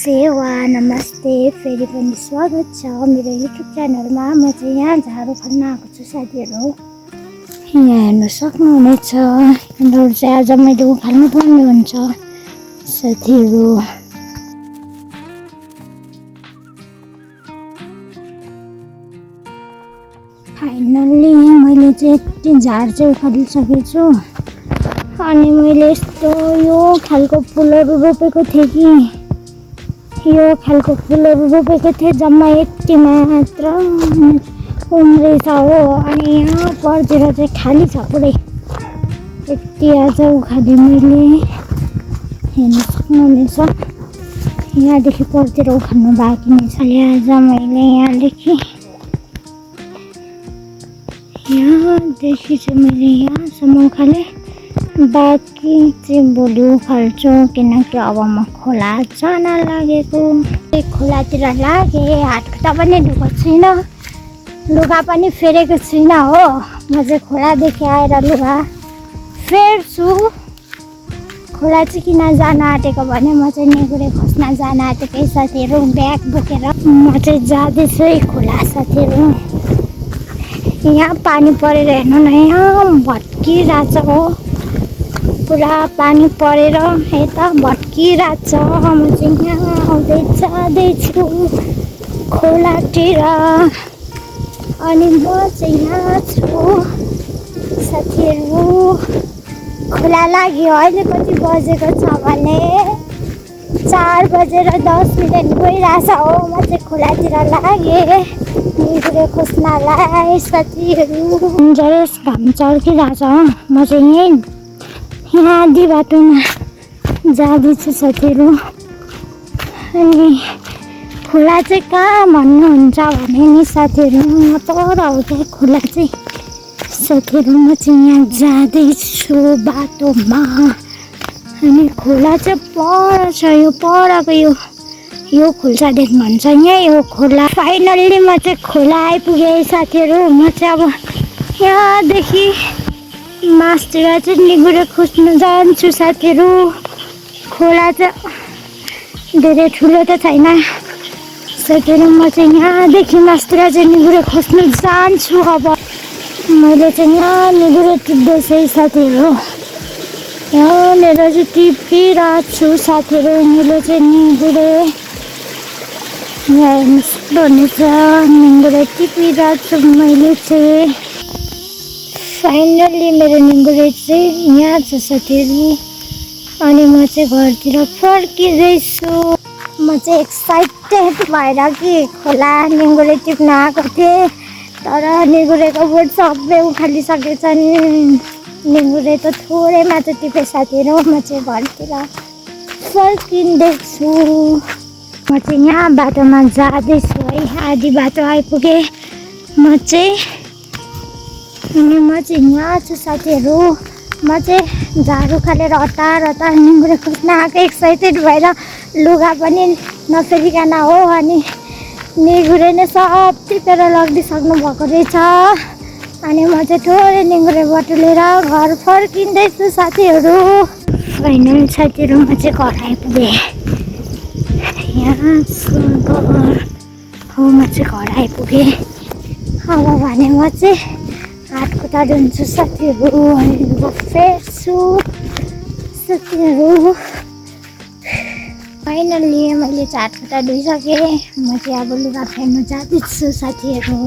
सेवा नमस्ते फेरि पनि स्वागत छ मेरो युट्युब च्यानलमा। म चाहिँ यहाँ झाडु खन्न आएको छु साथीहरू। यहाँ हेर्न सक्नुहुनेछ। यिनीहरू चाहिँ आज मैले उखाल्नु पर्ने हुन्छ साथीहरू। फाइनल्ली मैले चाहिँ यति झार चाहिँ उखालिसकेको छु। अनि मैले यस्तो यो खालको फुलहरू रोपेको थिएँ कि यो खालको फुलहरू रोपेको थिएँ जम्मा यति मात्र उम्रेछ हो। अनि यहाँ पर्तिर चाहिँ खाली छ पुरै। यति आज उखालेँ मैले, हेर्न सक्नुहुनेछ। यहाँदेखि पर्तिर उखाल्नु बाँकी नै छ। आज मैले यहाँदेखि चाहिँ मैले यहाँसम्म उखालेँ, बाँकी चाहिँ भोलि उखाल्छु किनकि अब म खोला जान लागेको। खोलातिर लागेँ, हातखुट्टा पनि धोएको छुइनँ, लुगा पनि फेरेको छुइनँ हो। म चाहिँ खोलादेखि आएर लुगा फेर्छु। खोला चाहिँ किन जान आँटेको भने म चाहिँ निगुरे खोज्न जान आँटेको साथीहरू। ब्याग बोकेर म चाहिँ जाँदैछु है खोला साथीहरू। यहाँ पानी परेर हेर्नु न, यहाँ भट्किरहेछ हो, पुरा पानी परेर यता भट्किरहेछ। म चाहिँ यहाँ आउँदै जाँदैछु खोलातिर। अनि म चाहिँ यहाँ छु साथीहरू। खोला लाग्यो। अहिले कति बजेको छ भने 4:10 गइरहेछ हो। म चाहिँ खोलातिर लागेँ निगुरे खोज्नलाई साथीहरू। जरेस घाम चर्किरहेछ। म चाहिँ यहाँ आधी बाटोमा जाँदैछु साथीहरू। अनि खोला चाहिँ कहाँ भन्नुहुन्छ भने नि साथीहरू, यहाँ पर हो क्या खोला चाहिँ साथीहरू। म चाहिँ यहाँ जाँदैछु बाटोमा। अनि खोला चाहिँ पर छ, यो परको यो खोल्सा देख्नुहुन्छ यहाँ, यो खोला। फाइनल्ली म चाहिँ खोला आइपुगेँ साथीहरू। म चाहिँ अब यहाँदेखि मासतिर चाहिँ निगुरे खोज्न जान्छु साथीहरू। खोला चाहिँ धेरै ठुलो त छैन साथीहरू। म चाहिँ यहाँदेखि मासतिर चाहिँ निगुरे खोज्न जान्छु। अब मैले चाहिँ यहाँ निगुरे टिप्दैछु है साथीहरू। यहाँनिर चाहिँ टिपिरहेको छु साथीहरू। मैले चाहिँ निगुरे यहाँ हेर्नु सक्नुहुनेछ, निगुरे टिपिरहेको छु मैले चाहिँ। फाइनल्ली मेरो निगुरे चाहिँ यहाँ छ साथीहरू। अनि म चाहिँ घरतिर फर्किँदैछु। म चाहिँ एक्साइटेड भएर कि खोला निगुरे टिप्न आएको थिएँ, तर निगुरेको बोट सबै उखालिसकेछन्। निगुरे त थोरै मात्र टिपे साथीहरू। म चाहिँ घरतिर फर्किँदैछु। म चाहिँ यहाँ बाटोमा जाँदैछु है, आधी बाटो आइपुगेँ म चाहिँ। अनि म चाहिँ यहाँ छु साथीहरू। म चाहिँ झाडु खालेर हतार निगुरे खोज्न आएको, एक्साइटेड भएर लुगा पनि नफेरिकन हो। अनि निगुरे नै सब टिपेर लगिदिइसक्नु भएको रहेछ। अनि म चाहिँ थोरै निगुरे बटुलेर घर फर्किँदैछु साथीहरू। फाइनल साथीहरू म चाहिँ घर आइपुगेँ। यहाँ घर हो, म चाहिँ घर आइपुगेँ। अब भने म चाहिँ हातखुट्टा धुन्छु साथीहरू। अनि लुगा फेर्छु साथीहरू। फाइनल्ली मैले चाहिँ हातखुट्टा धोइसकेँ। म चाहिँ अब लुगा फेर्नु जाँदैछु साथीहरू।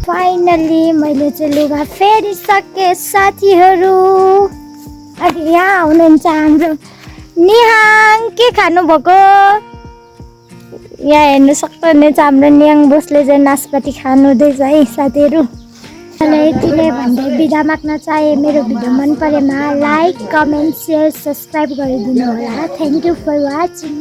फाइनल्ली मैले चाहिँ लुगा फेरिसकेँ साथीहरू। अनि यहाँ हुनुहुन्छ हाम्रो निहाङ। के खानुभएको? यहाँ हेर्नु सक्नुहुनेछ हाम्रो निहाङ बोसले चाहिँ नास्पाती खानुहुँदैछ है साथीहरू। यति नै भन्दै बिदा माग्न चाहे। मेरो भिडियो मन परेमा लाइक, कमेन्ट, सेयर, सब्सक्राइब गरिदिनु होला। Thank you for watching.